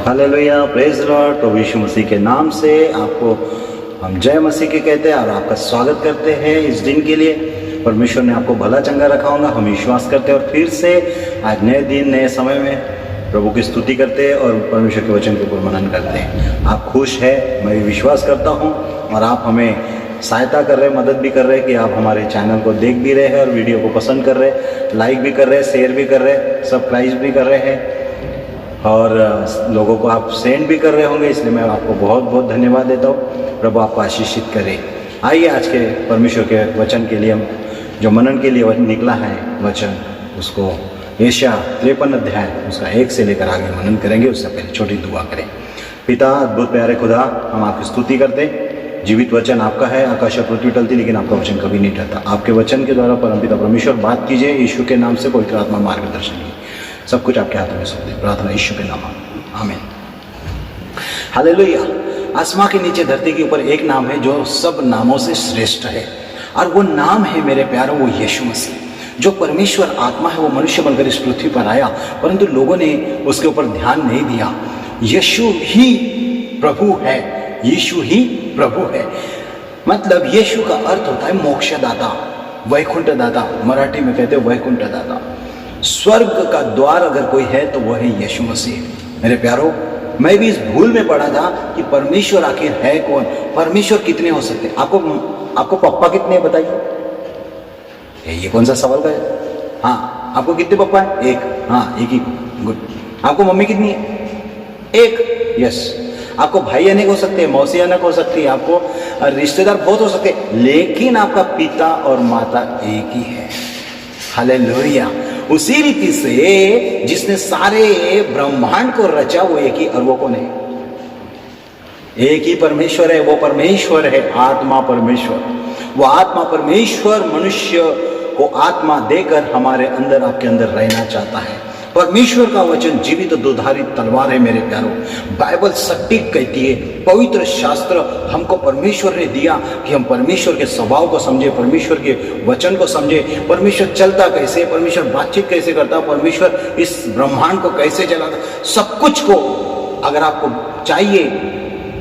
Hallelujah, praise Lord. प्रभु यीशु मसीह के नाम से आपको हम जय मसीह के कहते हैं और आपका स्वागत करते हैं इस दिन के लिए। परमेश्वर ने आपको भला चंगा रखा होगा, हम विश्वास करते हैं। और फिर से आज नए दिन नए समय में प्रभु की स्तुति करते हैं और परमेश्वर के वचन के ऊपर मनन करते हैं। आप खुश है, मैं भी विश्वास करता हूँ। और आप हमें सहायता कर रहे हैं, मदद भी कर रहे हैं कि आप हमारे चैनल को देख भी रहे हैं और वीडियो को पसंद कर रहे हैं, लाइक भी कर रहे हैं, शेयर भी कर रहे हैं, सब्सक्राइब भी कर रहे हैं और लोगों को आप सेंड भी कर रहे होंगे। इसलिए मैं आपको बहुत बहुत धन्यवाद देता हूँ। प्रभु आपको आशीषित करे। आइए आज के परमेश्वर के वचन के लिए हम जो मनन के लिए निकला है वचन, उसको यशायाह 53 अध्याय उसका 1 से लेकर आगे मनन करेंगे। उससे पहले छोटी दुआ करें। पिता अद्भुत प्यारे खुदा, हम आपकी स्तुति करते। जीवित वचन आपका है, आकाश और पृथ्वी टलती लेकिन आपका वचन कभी नहीं टलता। आपके वचन के द्वारा परमपिता परमेश्वर बात कीजिए। यीशु के नाम से पवित्र आत्मा मार्गदर्शन कीजिए। सब कुछ आपके हाथों में सौंप दे। प्रार्थना यीशु के नाम में, आमीन। हालेलुया। आसमां के नीचे धरती के ऊपर एक नाम है जो सब नामों से श्रेष्ठ है, और वो नाम है मेरे प्यारों वो यीशु मसीह। जो परमेश्वर आत्मा है वो मनुष्य बनकर इस पृथ्वी पर आया, परंतु लोगों ने उसके ऊपर ध्यान नहीं दिया। यीशु ही प्रभु है, यीशु ही प्रभु है। मतलब यीशु का अर्थ होता है मोक्षदाता, वैकुंठदाता। मराठी में कहते हैं वैकुंठदाता। स्वर्ग का द्वार अगर कोई है तो वह है यीशु मसीह। मेरे प्यारों, मैं भी इस भूल में पड़ा था कि परमेश्वर आखिर है कौन, परमेश्वर कितने हो सकते हैं। आपको पप्पा कितने हैं बताइए। ये कौन सा सवाल का है? हाँ, आपको कितने पप्पा है? एक। हाँ, एक ही। गुड। आपको मम्मी कितनी है? एक। यस। आपको भाई अनेक हो सकते हैं, मौसी अनेक हो सकती है, आपको रिश्तेदार बहुत हो सकते हैं, लेकिन आपका पिता और माता एक ही है। हालेलुया। उसी रीति से जिसने सारे ब्रह्मांड को रचा वो एक ही, और वो कौन है? एक ही परमेश्वर है। वो परमेश्वर है आत्मा परमेश्वर। वो आत्मा परमेश्वर मनुष्य को आत्मा देकर हमारे अंदर, आपके अंदर रहना चाहता है। परमेश्वर का वचन जीवित दोधारी तलवार है मेरे प्यारों। बाइबल सटीक कहती है, पवित्र शास्त्र हमको परमेश्वर ने दिया कि हम परमेश्वर के स्वभाव को समझे, परमेश्वर के वचन को समझे। परमेश्वर चलता कैसे, परमेश्वर बातचीत कैसे करता, परमेश्वर इस ब्रह्मांड को कैसे चलाता, सब कुछ को अगर आपको चाहिए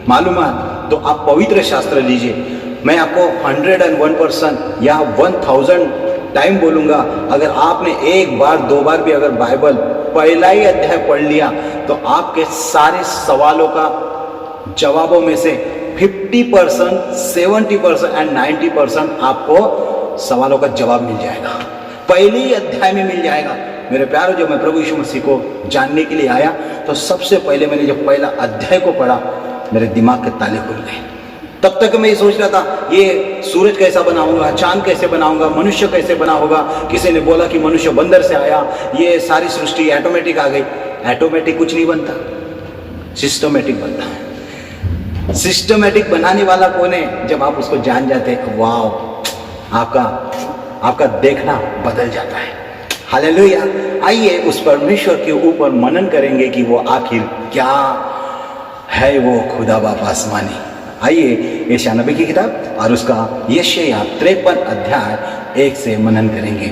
मालूमात तो आप पवित्र शास्त्र लीजिए। मैं आपको 101% या 1000 टाइम बोलूंगा, अगर आपने एक बार दो बार भी अगर बाइबल पहला ही अध्याय पढ़ लिया तो आपके सारे सवालों का जवाबों में से 50%, 70% एंड 90% आपको सवालों का जवाब मिल जाएगा, पहले ही अध्याय में मिल जाएगा। मेरे प्यारों, जब मैं प्रभु यीशु मसीह को जानने के लिए आया तो सबसे पहले मैंने जब पहला अध्याय को पढ़ा, मेरे दिमाग के ताले खुल गए। तब तक मैं ये सोच रहा था ये सूरज कैसा बनाऊंगा, चांद कैसे बनाऊंगा, मनुष्य कैसे बना होगा। किसी ने बोला कि मनुष्य बंदर से आया, ये सारी सृष्टि ऑटोमेटिक आ गई। ऑटोमेटिक कुछ नहीं बनता, सिस्टमेटिक बनता है। सिस्टमेटिक बनाने वाला कौन है? जब आप उसको जान जाते हैं, वाह, आपका देखना बदल जाता है। हालेलुया। आइए उस परमेश्वर के ऊपर मनन करेंगे कि वो आखिर क्या है, वो खुदा बाप आसमानी। आइए यशायाह नबी की किताब और उसका यशायाह 53 अध्याय 1 से मनन करेंगे।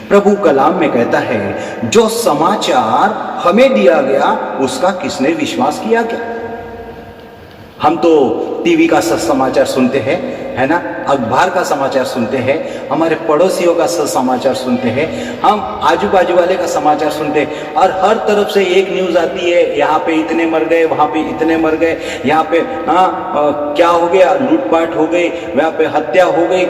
प्रभु कलाम में कहता है, जो समाचार हमें दिया गया उसका किसने विश्वास किया क्या? हम तो टीवी का समाचार सुनते हैं, है ना, अखबार का समाचार सुनते हैं, हमारे पड़ोसियों का समाचार सुनते हैं, हम आजू बाजू वाले का समाचार सुनते हैं, और हर तरफ से एक न्यूज़ आती है, यहाँ पे इतने मर गए, वहाँ पे इतने मर गए, यहाँ पे क्या हो गया, लूटपाट हो गई, वहाँ पे हत्या हो गई।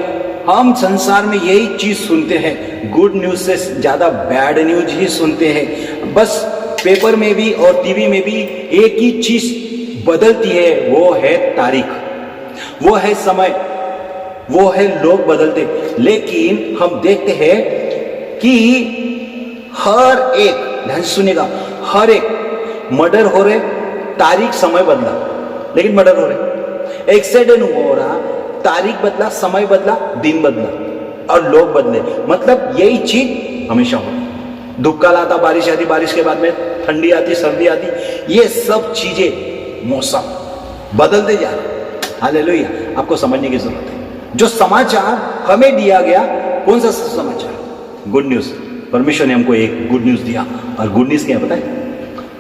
हम संसार में यही चीज़ सुनते हैं। गुड न्यूज़ से ज़्यादा बैड न्यूज ही सुनते हैं। बस पेपर में भी और टीवी में भी एक ही चीज़ बदलती है, वो है तारीख, वो है समय, वो है लोग बदलते। लेकिन हम देखते हैं कि हर एक, ध्यान सुनिएगा, हर एक मर्डर हो रहे, तारीख समय बदला लेकिन मर्डर हो रहे। एक्सीडेंट हो रहा, तारीख बदला, समय बदला, दिन बदला और लोग बदले। मतलब यही चीज हमेशा हो। धूप काल आता, बारिश आती, बारिश के बाद में ठंडी आती, सर्दी आती, ये सब चीजें मौसम बदलते जा रहे। हालेलुया। आपको समझने की जरूरत है। जो समाचार हमें दिया गया, कौन सा समाचार? Good news. परमेश्वर ने हमको एक गुड न्यूज दिया, और गुड न्यूज क्या है पता है?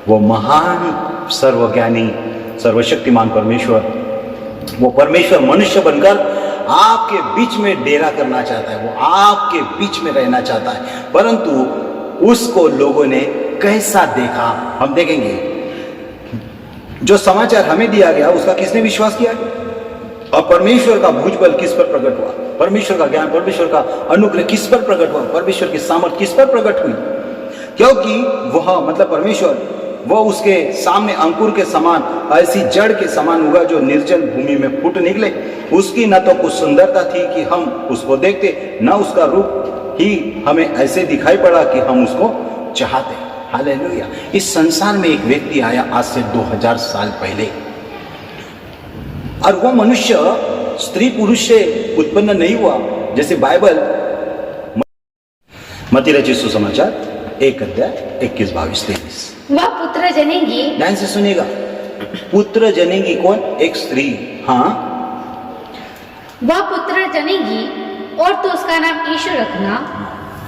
वो महान सर्वज्ञानी सर्वशक्तिमान परमेश्वर, वो परमेश्वर मनुष्य बनकर आपके बीच में डेरा करना चाहता है, वो आपके बीच में रहना चाहता है। परंतु उसको लोगों ने कैसा देखा हम देखेंगे। जो समाचार हमें दिया गया उसका किसने विश्वास किया, और परमेश्वर का भुजबल किस पर प्रकट हुआ, परमेश्वर का ज्ञान, परमेश्वर का अनुग्रह किस पर प्रकट हुआ, परमेश्वर की सामर्थ किस पर प्रकट हुई। क्योंकि वह मतलब परमेश्वर वो उसके सामने अंकुर के समान, ऐसी जड़ के समान उगा जो निर्जल भूमि में फूट निकले। उसकी न तो कुछ सुंदरता थी कि हम उसको देखते, न उसका रूप ही हमें ऐसे दिखाई पड़ा कि हम उसको चाहते। हालेलुया। इस संसार में एक व्यक्ति आया आज से 2000 साल पहले, और वो मनुष्य स्त्री पुरुष से उत्पन्न नहीं हुआ, जैसे बाइबल मत्ती रचित सुसमाचार 1 अध्याय 21-22-23। वह पुत्र जनेगी, ध्यान से सुनिएगा, पुत्र जनेगी कौन, एक स्त्री। हाँ, वह पुत्र जनेगी और तो उसका नाम यीशु रखना,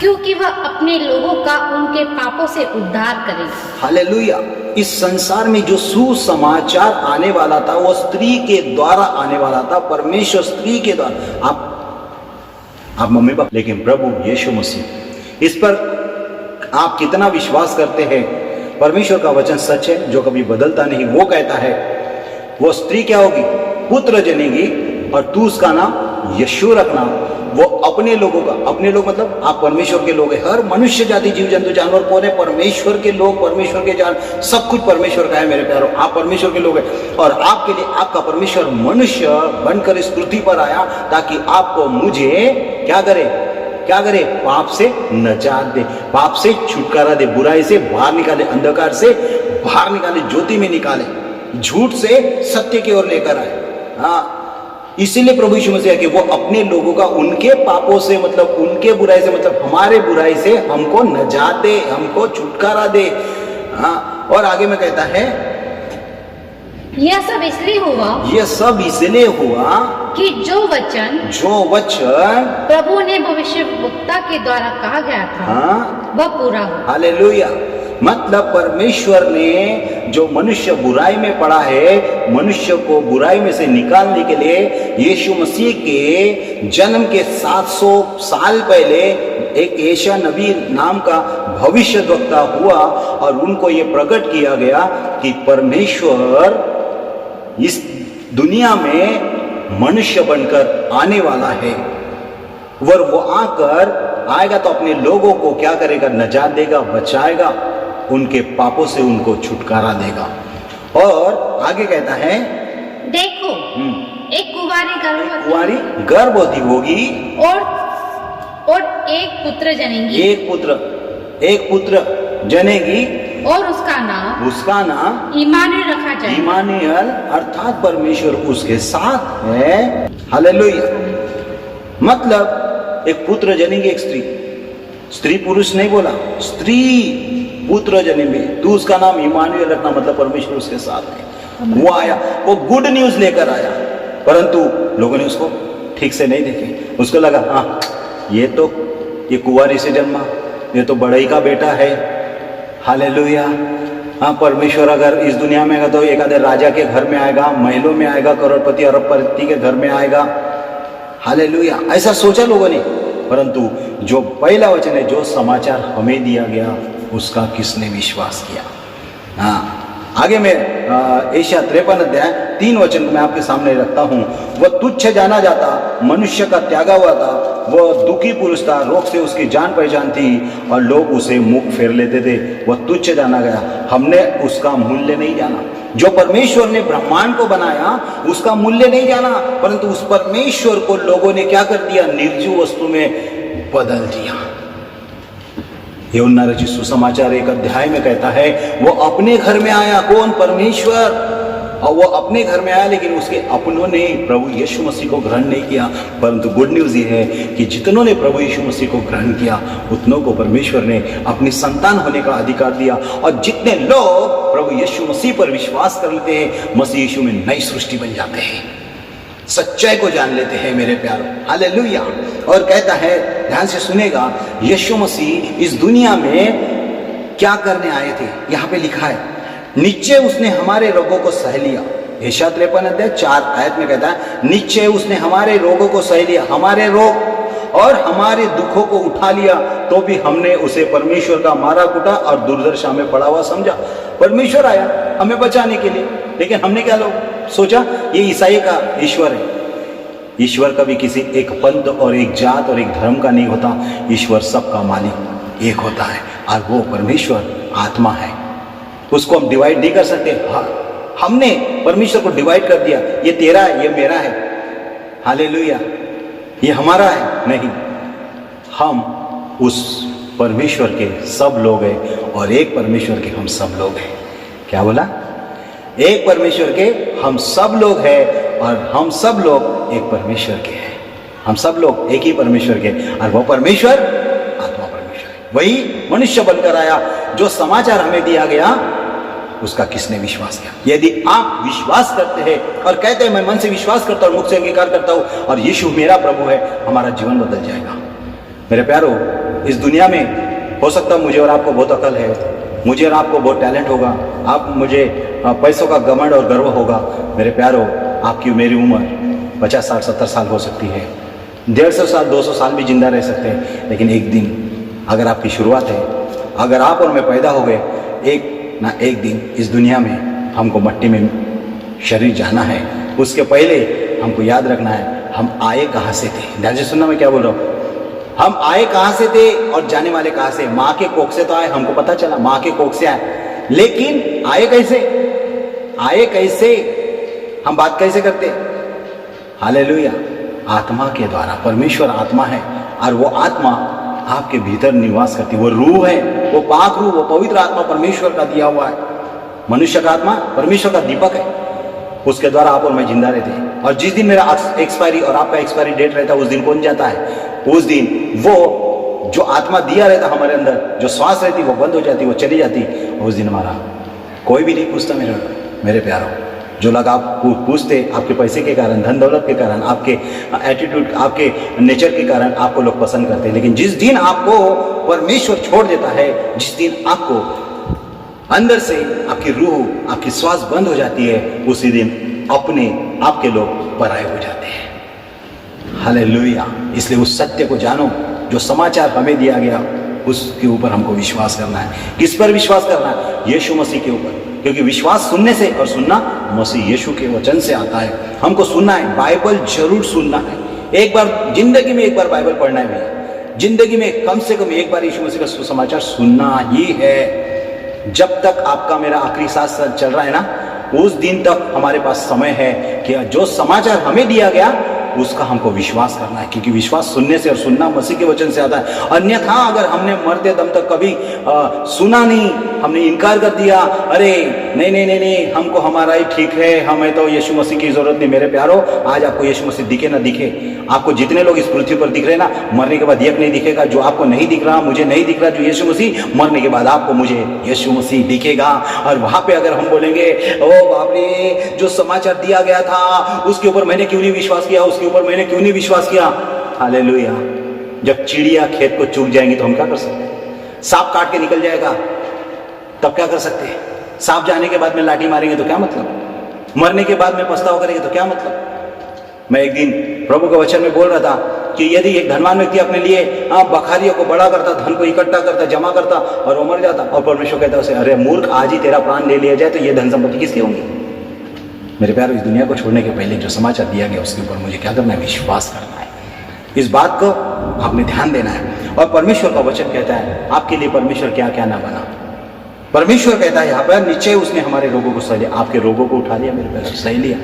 क्योंकि वह अपने लोगों का उनके पापों से उद्धार करेगा। हालेलुया। इस संसार में जो सुसमाचार आने वाला था वो स्त्री के द्वारा आने वाला था, परमेश्वर स्त्री के द्वारा। आप मम्मी पापा, लेकिन प्रभु यीशु मसीह, इस पर आप कितना विश्वास करते हैं। परमेश्वर का वचन सच है जो कभी बदलता नहीं। वो कहता है वो स्त्री क्या होगी, पुत्र जनेगी और तू उसका नाम यीशु रखना। वो अपने लोगों का, अपने लोग मतलब आप परमेश्वर के लोग हैं। हर मनुष्य जाति, जीव जंतु, जानवर कौन है, परमेश्वर के लोग, परमेश्वर के जान, सब कुछ परमेश्वर का है मेरे प्यारों। आप परमेश्वर के लोग हैं और आपके लिए आपका परमेश्वर मनुष्य बनकर इस पृथ्वी पर आया ताकि आपको मुझे क्या करे, क्या करे, पाप से नजात दे, पाप से छुटकारा दे, बुराई से बाहर निकाले, अंधकार से बाहर निकाले, ज्योति में निकाले, झूठ से सत्य की ओर लेकर आए। हाँ, इसीलिए प्रभु यीशु मसीह कि वो अपने लोगों का उनके पापों से मतलब उनके बुराई से मतलब हमारे बुराई से हमको नजात दे, हमको छुटकारा दे। हाँ, और आगे में कहता है यह सब इसलिए हुआ, यह सब इसलिए हुआ कि जो वचन प्रभु ने भविष्यवक्ता के द्वारा कहा गया था, हाँ, वह पूरा हुआ। हालेलुया। मतलब परमेश्वर ने जो मनुष्य बुराई में पड़ा है, मनुष्य को बुराई में से निकालने के लिए यीशु मसीह के जन्म के 700 साल पहले एक एशिया नबी नाम का भविष्यद्वक्ता हुआ और उनको ये प्रकट किया गया कि परमेश्वर इस दुनिया में मनुष्य बनकर आने वाला है और वो आकर आएगा तो अपने लोगों को क्या करेगा, नजात देगा, बचाएगा, उनके पापों से उनको छुटकारा देगा। और आगे कहता है देखो एक कुंवारी गर्भवती होगी और एक पुत्र जनेगी, एक पुत्र जनेगी और उसका नाम इमानुएल रखा जाएगा। इमानुएल अर्थात परमेश्वर उसके साथ है। हालेलुया। मतलब एक पुत्र जनेगी, एक स्त्री पुरुष नहीं बोला, स्त्री पुत्र जनेगी, तू उसका नाम इमानुएल रखना, मतलब परमेश्वर उसके साथ है। वो आया, वो गुड न्यूज लेकर आया, परंतु लोगों ने उसको ठीक से नहीं देखे। उसको लगा हाँ ये कुंवारी से जन्मा, ये तो बड़ई का बेटा है। हालेलुया। हाँ, परमेश्वर अगर इस दुनिया में आएगा तो एक आधे राजा के घर में आएगा, महलों में आएगा, करोड़पति अरबपति के घर में आएगा। हालेलुया। ऐसा सोचा लोगों ने, परंतु जो पहला वचन है, जो समाचार हमें दिया गया, उसका किसने विश्वास किया। हाँ, आगे मैं एशिया 53 अध्याय 3 वचन मैं आपके सामने रखता हूँ। वह तुच्छ जाना जाता, मनुष्य का त्यागा हुआ था, वह दुखी पुरुष था, रोग से उसकी जान पहचान थी और लोग उसे मुख फेर लेते थे। वह तुच्छ जाना गया, हमने उसका मूल्य नहीं जाना। जो परमेश्वर ने ब्रह्मांड को बनाया उसका मूल्य नहीं जाना, परंतु उस परमेश्वर को लोगों ने क्या कर दिया, निर्जीव वस्तु में बदल दिया। यूहन्ना रचित सुसमाचार 1 अध्याय में कहता है वो अपने घर में आया, कौन, परमेश्वर, और वो अपने घर में आया, लेकिन उसके अपनों ने प्रभु यीशु मसीह को ग्रहण नहीं किया। परंतु गुड न्यूज ये है कि जितनों ने प्रभु यीशु मसीह को ग्रहण किया उतनों को परमेश्वर ने अपनी संतान होने का अधिकार दिया। और जितने लोग प्रभु यीशु मसीह पर विश्वास कर लेते हैं, मसीह यीशु में नई सृष्टि बन जाते हैं, सच्चाई को जान लेते हैं मेरे प्यारों। हालेलुया। और कहता है, ध्यान से सुनेगा, यीशु मसीह इस दुनिया में क्या करने आए थे। यहाँ पे लिखा है नीचे उसने हमारे रोगों को सह लिया। यशायाह 53:4 में कहता है, नीचे उसने हमारे रोगों को सह लिया, हमारे रोग और हमारे दुखों को उठा लिया, तो भी हमने उसे परमेश्वर का मारा कूटा और दुर्दशा में पड़ा हुआ समझा। परमेश्वर आया हमें बचाने के लिए, लेकिन हमने क्या लोग सोचा ये ईसाई का ईश्वर है। ईश्वर कभी किसी एक पंथ और एक जात और एक धर्म का नहीं होता। ईश्वर सबका मालिक एक होता है और वो परमेश्वर आत्मा है। उसको हम डिवाइड नहीं कर सकते। हाँ, हमने परमेश्वर को डिवाइड कर दिया, ये तेरा है, ये मेरा है, हालेलुया, ये हमारा है। नहीं, हम उस परमेश्वर के सब लोग हैं और एक परमेश्वर के हम सब लोग हैं। क्या बोला? एक परमेश्वर के हम सब लोग हैं और हम सब लोग एक परमेश्वर के हैं। हम सब लोग एक ही परमेश्वर के, और वो परमेश्वर आत्मा परमेश्वर है। वही मनुष्य बनकर आया। जो समाचार हमें दिया गया उसका किसने विश्वास किया? यदि आप विश्वास करते हैं और कहते हैं मैं मन से विश्वास करता हूं, मुख से अंगीकार करता हूं और यीशु मेरा प्रभु है, हमारा जीवन बदल जाएगा। मेरे प्यारो, इस दुनिया में हो सकता है मुझे और आपको बहुत अकल है, मुझे और आपको बहुत टैलेंट होगा, आप मुझे पैसों का घमंड और गर्व होगा। मेरे प्यारो, आपकी मेरी उम्र 50 साल 70 साल हो सकती है, 150 साल 200 साल भी जिंदा रह सकते हैं, लेकिन एक दिन अगर आपकी शुरुआत है, अगर आप और मैं पैदा हो गए, एक ना एक दिन इस दुनिया में हमको मट्टी में शरीर जाना है। उसके पहले हमको याद रखना है हम आए कहाँ से थे। ध्यान से सुनना मैं क्या बोल रहा हूँ। हम आए कहाँ से थे और जाने वाले कहाँ से? माँ के कोख से तो आए, हमको पता चला माँ के कोख से आए, लेकिन आए कैसे? आए कैसे? हम बात कैसे करते? हालेलुया, आत्मा के द्वारा। परमेश्वर आत्मा है और वो आत्मा आपके भीतर निवास करती है। वो रूह है, वो पाक रूह, वो पवित्र आत्मा परमेश्वर का दिया हुआ है। मनुष्य का आत्मा परमेश्वर का दीपक है, उसके द्वारा आप और मैं जिंदा रहते हैं। और जिस दिन मेरा एक्सपायरी और आपका एक्सपायरी डेट रहता है, उस दिन कौन जाता है? उस दिन वो जो आत्मा दिया रहता हमारे अंदर, जो श्वास रहती वो बंद हो जाती, वो चली जाती। उस दिन हमारा कोई भी नहीं पूछता। मेरे प्यारों, जो लोग आप पूछते आपके पैसे के कारण, धन दौलत के कारण, आपके एटीट्यूड, आपके नेचर के कारण आपको लोग पसंद करते हैं, लेकिन जिस दिन आपको परमेश्वर छोड़ देता है, जिस दिन आपको अंदर से आपकी रूह, आपकी श्वास बंद हो जाती है, उसी दिन अपने आपके लोग पराये हो जाते हैं। हालेलुया। इसलिए उस सत्य को जानो, जो समाचार हमें दिया गया उसके ऊपर हमको विश्वास करना है। किस पर विश्वास करना है? यीशु मसीह के ऊपर, क्योंकि विश्वास सुनने से और सुनना मसीह यीशु के वचन से आता है। हमको सुनना है, बाइबल जरूर सुनना है। एक बार जिंदगी में एक बार बाइबल पढ़ना है भैया, जिंदगी में कम से कम एक बार यीशु मसीह का सुसमाचार सुनना ही है। जब तक आपका मेरा आखिरी सांस चल रहा है ना, उस दिन तक हमारे पास समय है कि जो समाचार हमें दिया गया उसका हमको विश्वास करना है, क्योंकि विश्वास सुनने से और सुनना मसीह के वचन से आता है। अन्यथा अगर हमने मरते दम तक कभी सुना नहीं, हमने इनकार कर दिया, अरे नहीं नहीं नहीं नहीं, हमको हमारा ही ठीक है, हमें तो यीशु मसीह की जरूरत नहीं। मेरे प्यारो, आज आपको यीशु मसीह दिखे ना दिखे, आपको जितने लोग इस पृथ्वी पर दिख रहे ना, मरने के बाद एक नहीं दिखेगा। जो आपको नहीं दिख रहा, मुझे नहीं दिख रहा, जो यीशु मसीह, मरने के बाद आपको मुझे यीशु मसीह दिखेगा। और वहां पे अगर हम बोलेंगे, ओ बाप रे, जो समाचार दिया गया था उसके ऊपर मैंने क्यों नहीं विश्वास किया, उसके ऊपर मैंने क्यों नहीं विश्वास किया। हालेलुया। जब चिड़िया खेत को चूक जाएंगी तो हम क्या कर सकते हैं? सांप काट के निकल जाएगा, तब क्या कर सकते हैं? सांप जाने के बाद में लाठी मारेंगे तो क्या मतलब? मरने के बाद में पछतावा करेंगे तो क्या मतलब? मैं एक दिन प्रभु के वचन में बोल रहा था कि यदि एक धनवान व्यक्ति अपने लिए बखारियों को बड़ा करता, धन को इकट्ठा करता, जमा करता और वो मर जाता, और परमेश्वर कहता उसे, अरे मूर्ख, आज ही तेरा प्राण ले लिया जाए तो ये धन संपत्ति किसकी होंगी? मेरे प्यारो, इस दुनिया को छोड़ने के पहले जो समाचार दिया गया उसके ऊपर मुझे क्या करना है? विश्वास करना है। इस बात को आपने ध्यान देना है। और परमेश्वर का वचन कहता है आपके लिए परमेश्वर क्या क्या ना बना। परमेश्वर कहता है यहाँ पर, नीचे उसने हमारे रोगों को सह लिया। आपके रोगों को उठा लिया मेरे प्यारो, सह लिया।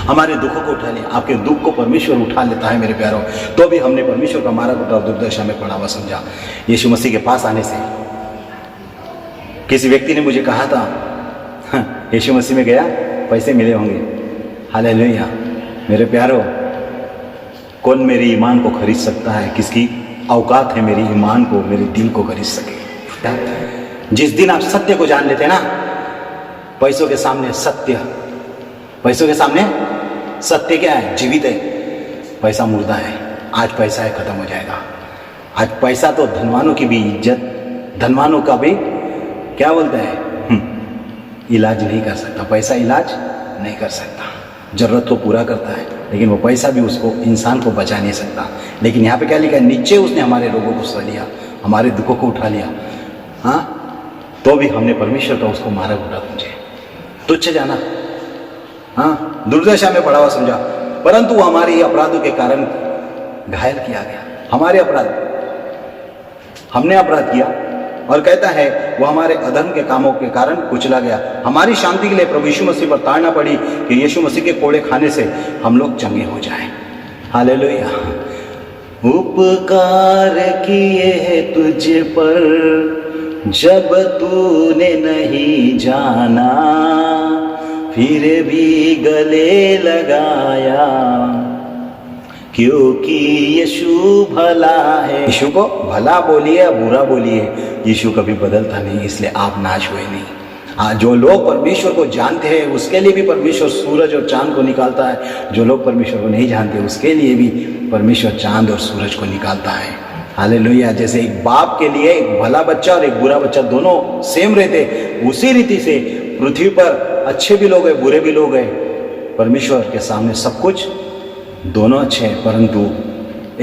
हमारे दुखों को उठा लिया। आपके दुख को परमेश्वर उठा लेता है मेरे प्यारो। तो भी हमने परमेश्वर का मारा कूटा दुर्दशा में पड़ा हुआ समझा। यीशु मसीह के पास आने से किसी व्यक्ति ने मुझे कहा था, यीशु मसीह में गया, पैसे मिले होंगे। हालेलुया। मेरे प्यारो, कौन मेरे ईमान को खरीद सकता है? किसकी औकात है मेरी ईमान को, मेरे दिल को खरीद सके? जिस दिन आप सत्य को जान लेते ना, पैसों के सामने सत्य, पैसों के सामने सत्य क्या है? जीवित है। पैसा मुर्दा है। आज पैसा है, खत्म हो जाएगा। आज पैसा तो धनवानों की भी इज्जत, धनवानों का भी क्या बोलते हैं, इलाज नहीं कर सकता, पैसा इलाज नहीं कर सकता। ज़रूरत को पूरा करता है लेकिन वो पैसा भी उसको इंसान को बचा नहीं सकता। लेकिन यहाँ पे क्या लिखा है, नीचे उसने हमारे रोगों को सह लिया, हमारे दुखों को उठा लिया। हाँ, तो भी हमने परमेश्वर का उसको मारा घोटा समझे, तुच्छ जाना, हाँ, दुर्दशा में पड़ा हुआ समझा, परंतु वो हमारे अपराधों के कारण घायल किया गया। हमारे अपराध, हमने अपराध किया और कहता है वो हमारे अधर्म के कामों के कारण कुचला गया। हमारी शांति के लिए प्रभु यीशु मसीह पर ताड़ना पड़ी कि यीशु मसीह के कोड़े खाने से हम लोग चंगे हो जाएं। हालेलुया। उपकार किए तुझ पर जब तूने नहीं जाना, फिर भी गले लगाया, क्योंकि यीशु भला है। यीशु को भला बोलिए या बुरा बोलिए, यीशु कभी बदलता नहीं, इसलिए आप नाश हुए नहीं। हाँ, जो लोग परमेश्वर को जानते हैं उसके लिए भी परमेश्वर सूरज और चांद को निकालता है, जो लोग परमेश्वर को नहीं जानते उसके लिए भी परमेश्वर चांद और सूरज को निकालता है। हालेलुया। जैसे एक बाप के लिए एक भला बच्चा और एक बुरा बच्चा दोनों सेम रहते, उसी रीति से पृथ्वी पर अच्छे भी लोग हैं, बुरे भी लोग हैं। परमेश्वर के सामने सब कुछ दोनों अच्छे हैं, परंतु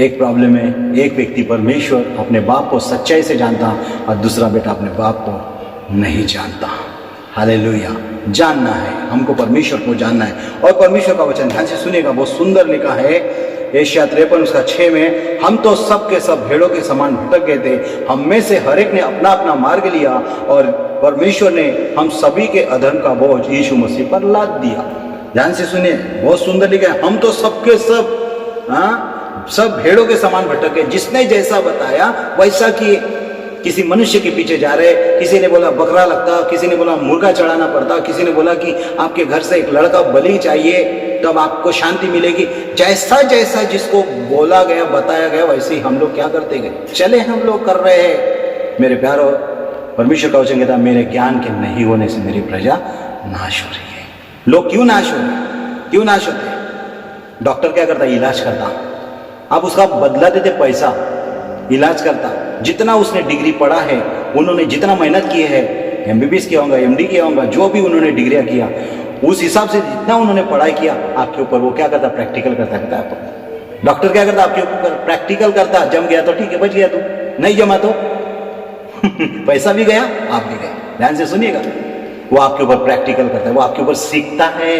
एक प्रॉब्लम है, एक व्यक्ति परमेश्वर अपने बाप को सच्चाई से जानता और दूसरा बेटा अपने बाप को नहीं जानता। हालेलुया। जानना है, हमको परमेश्वर को जानना है। और परमेश्वर का वचन ध्यान से सुनिएगा, बहुत सुंदर लिखा है एशिया 53:6 में, हम तो सब के सब भेड़ों के समान भटक गए थे, हम में से हर एक ने अपना अपना मार्ग लिया और परमेश्वर ने हम सभी के अधर्म का बोझ यीशु मसीह पर लाद दिया। ध्यान से सुनिए, बहुत सुंदर लिखा है, हम तो सबके सब सब भेड़ों के समान भटक गए, जिसने जैसा बताया वैसा किए। किसी मनुष्य के पीछे जा रहे, किसी ने बोला बकरा लगता, किसी ने बोला मुर्गा चढ़ाना पड़ता, किसी ने बोला कि आपके घर से एक लड़का बलि चाहिए तब आपको शांति मिलेगी। जैसा जैसा जिसको बोला गया बताया गया वैसे ही हम लोग क्या करते गए, चले हम लोग कर रहे हैं। मेरे प्यारो, परमेश्वर का वचन कहता है, मेरे ज्ञान के नहीं होने से मेरी प्रजा नाश हो रही है। लोग क्यों नाश हो रहे हैं, क्यों नाश होते हैं? डॉक्टर क्या करता है, इलाज करता, आप उसका बदला देते पैसा, इलाज करता। जितना उसने डिग्री पढ़ा है, उन्होंने जितना मेहनत की है, MBBS किया होगा, MD किया होगा, जो भी उन्होंने डिग्रियां किया, उस हिसाब से जितना उन्होंने पढ़ाई किया आपके ऊपर, वो क्या करता, प्रैक्टिकल करता है। डॉक्टर क्या करता, आपके ऊपर प्रैक्टिकल करता। जम गया तो ठीक है, बच गया तू, नहीं जमा तो पैसा भी गया, आप भी गए। ध्यान से सुनिएगा, वो आपके ऊपर प्रैक्टिकल करता है, वो आपके ऊपर सीखता है।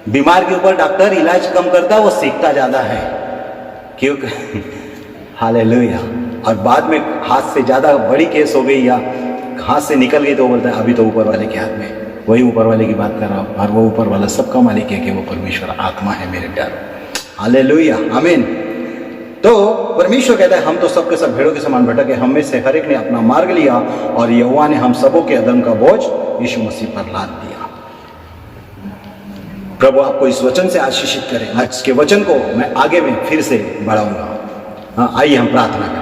बीमार के ऊपर डॉक्टर इलाज कम करता है, वो सीखता ज्यादा है। क्यों? हालेलुया। और बाद में हाथ से ज्यादा बड़ी केस हो गई या हाथ से निकल गई तो बोलता है अभी तो ऊपर वाले के हाथ में। वही ऊपर वाले की बात कर रहा हूं, और वो ऊपर वाला सबका मालिक है कि वो परमेश्वर आत्मा है मेरे प्यारो। हालेलुया, आमीन। तो परमेश्वर कहता है, हम तो सबके सब भेड़ों के समान भटके, हम में से हर एक ने अपना मार्ग लिया और यहोवा ने हम सबों के अधर्म का बोझ यीशु मसीह पर लाद दिया। प्रभु आपको इस वचन से आशीषित करें। आज के वचन को मैं आगे में फिर से बढ़ाऊंगा। हाँ, आइए हम प्रार्थना करें।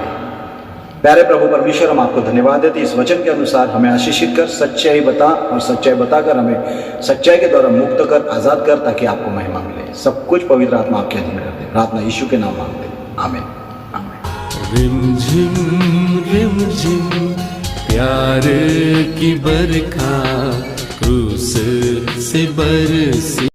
प्यारे प्रभु परमेश्वर, हम आपको धन्यवाद देते इस वचन के अनुसार हमें आशीषित कर, सच्चाई बता और सच्चाई बताकर हमें सच्चाई के द्वारा मुक्त कर, आजाद कर, ताकि आपको महिमा मिले। सब कुछ पवित्र आत्मा आपके अधीन कर दे। प्रार्थना यीशु के नाम मांगते, आमीन, आमीन। रिमझिम प्यार की बरखा क्रूस से बरसी।